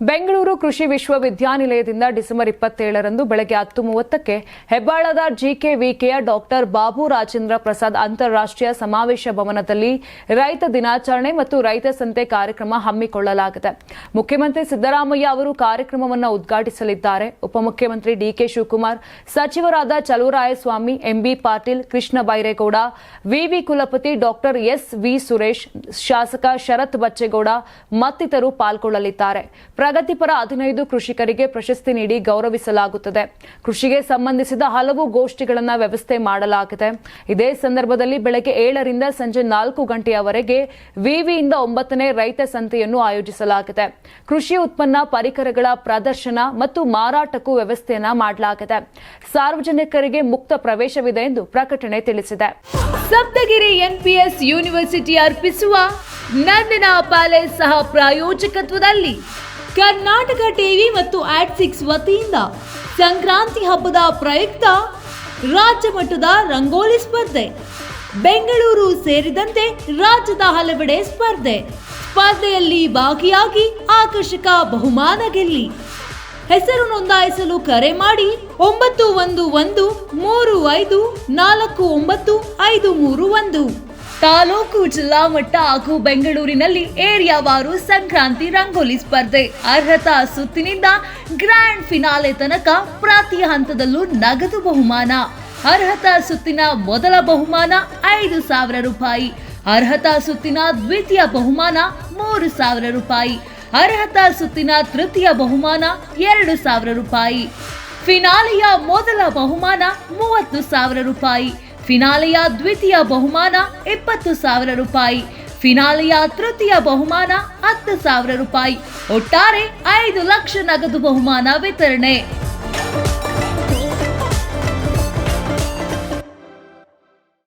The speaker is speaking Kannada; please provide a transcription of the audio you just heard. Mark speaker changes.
Speaker 1: ಬೆಂಗಳೂರು ಕೃಷಿ ವಿಶ್ವವಿದ್ಯಾನಿಲಯದಿಂದ ಡಿಸೆಂಬರ್ 27ರಂದು ಬೆಳಗ್ಗೆ 10:30ಕ್ಕೆ ಹೆಬ್ಬಾಳದ ಜಿಕೆವಿಕೆಯ ಡಾಕ್ಟರ್ ಬಾಬು ರಾಜೇಂದ್ರ ಪ್ರಸಾದ್ ಅಂತಾರಾಷ್ಟ್ರೀಯ ಸಮಾವೇಶ ಭವನದಲ್ಲಿ ರೈತ ದಿನಾಚರಣೆ ಮತ್ತು ರೈತ ಸಂತೆ ಕಾರ್ಯಕ್ರಮ ಹಮ್ಮಿಕೊಳ್ಳಲಾಗಿದೆ. ಮುಖ್ಯಮಂತ್ರಿ ಸಿದ್ದರಾಮಯ್ಯ ಅವರು ಕಾರ್ಯಕ್ರಮವನ್ನು ಉದ್ಘಾಟಿಸಲಿದ್ದಾರೆ. ಉಪಮುಖ್ಯಮಂತ್ರಿ ಡಿಕೆ ಶಿವಕುಮಾರ್, ಸಚಿವರಾದ ಚಲುವರಾಯಸ್ವಾಮಿ, ಎಂಬಿ ಪಾಟೀಲ್, ಕೃಷ್ಣ ಬೈರೇಗೌಡ, ವಿವಿ ಕುಲಪತಿ ಡಾಕ್ಟರ್ ಎಸ್.ವಿ. ಸುರೇಶ್, ಶಾಸಕ ಶರತ್ ಬಚ್ಚೇಗೌಡ ಮತ್ತಿತರರು ಪಾಲ್ಗೊಳ್ಳಲಿದ್ದಾರೆ. ಪ್ರಗತಿಪರ 15 ಕೃಷಿಕರಿಗೆ ಪ್ರಶಸ್ತಿ ನೀಡಿ ಗೌರವಿಸಲಾಗುತ್ತದೆ. ಕೃಷಿಗೆ ಸಂಬಂಧಿಸಿದ ಹಲವು ಗೋಷ್ಠಿಗಳನ್ನು ವ್ಯವಸ್ಥೆ ಮಾಡಲಾಗಿದೆ. ಇದೇ ಸಂದರ್ಭದಲ್ಲಿ ಬೆಳಗ್ಗೆ 7ರಿಂದ ಸಂಜೆ 4 ಗಂಟೆಯವರೆಗೆ ವಿವಿಯಿಂದ 9ನೇ ರೈತ ಸಂತೆಯನ್ನು ಆಯೋಜಿಸಲಾಗಿದೆ. ಕೃಷಿ ಉತ್ಪನ್ನ ಪರಿಕರಗಳ ಪ್ರದರ್ಶನ ಮತ್ತು ಮಾರಾಟಕ್ಕೂ ವ್ಯವಸ್ಥೆಯನ್ನ ಮಾಡಲಾಗಿದೆ. ಸಾರ್ವಜನಿಕರಿಗೆ ಮುಕ್ತ ಪ್ರವೇಶವಿದೆ ಎಂದು ಪ್ರಕಟಣೆ ತಿಳಿಸಿದೆ.
Speaker 2: ಸಪ್ತಗಿರಿ ಎನ್ಪಿಎಸ್ ಯೂನಿವರ್ಸಿಟಿ ಅರ್ಪಿಸುವ ನಂದನ ಪ್ಯಾಲೇಸ್ ಸಹ ಪ್ರಾಯೋಜಕತ್ವದಲ್ಲಿ ಕರ್ನಾಟಕ ಟಿವಿ ಮತ್ತು ಆಟ್6 ವತಿಯಿಂದ ಸಂಕ್ರಾಂತಿ ಹಬ್ಬದ ಪ್ರಯುಕ್ತ ರಾಜ್ಯ ಮಟ್ಟದ ರಂಗೋಲಿ ಸ್ಪರ್ಧೆ, ಬೆಂಗಳೂರು ಸೇರಿದಂತೆ ರಾಜ್ಯದ ಹಲವೆಡೆ ಸ್ಪರ್ಧೆಯಲ್ಲಿ ಭಾಗಿಯಾಗಿ ಆಕರ್ಷಕ ಬಹುಮಾನ ಗೆಲ್ಲಿ. ಹೆಸರು ನೋಂದಾಯಿಸಲು ಕರೆ ಮಾಡಿ 9113549531. ತಾಲೂಕು, ಜಿಲ್ಲಾ ಮಟ್ಟ ಹಾಗೂ ಬೆಂಗಳೂರಿನಲ್ಲಿ ಏರಿಯಾವಾರು ಸಂಕ್ರಾಂತಿ ರಂಗೋಲಿ ಸ್ಪರ್ಧೆ. ಅರ್ಹತಾ ಸುತ್ತಿನಿಂದ ಗ್ರ್ಯಾಂಡ್ ಫಿನಾಲೆ ತನಕ ಪ್ರತಿ ಹಂತದಲ್ಲೂ ನಗದು ಬಹುಮಾನ. ಅರ್ಹತಾ ಸುತ್ತಿನ ಮೊದಲ ಬಹುಮಾನ 5,000 ರೂಪಾಯಿ. ಅರ್ಹತಾ ಸುತ್ತಿನ ದ್ವಿತೀಯ ಬಹುಮಾನ 3,000 ರೂಪಾಯಿ. ಅರ್ಹತಾ ಸುತ್ತಿನ ತೃತೀಯ ಬಹುಮಾನ 2,000 ರೂಪಾಯಿ. ಫಿನಾಲೆಯ ಮೊದಲ ಬಹುಮಾನ 30,000 ರೂಪಾಯಿ. ಫಿನಾಲೆಯ ದ್ವಿತೀಯ ಬಹುಮಾನ 20,000 ರೂಪಾಯಿ. ಫಿನಾಲೆಯ ತೃತೀಯ ಬಹುಮಾನ 10,000 ರೂಪಾಯಿ. ಒಟ್ಟಾರೆ 5 ಲಕ್ಷ ನಗದು ಬಹುಮಾನ ವಿತರಣೆ.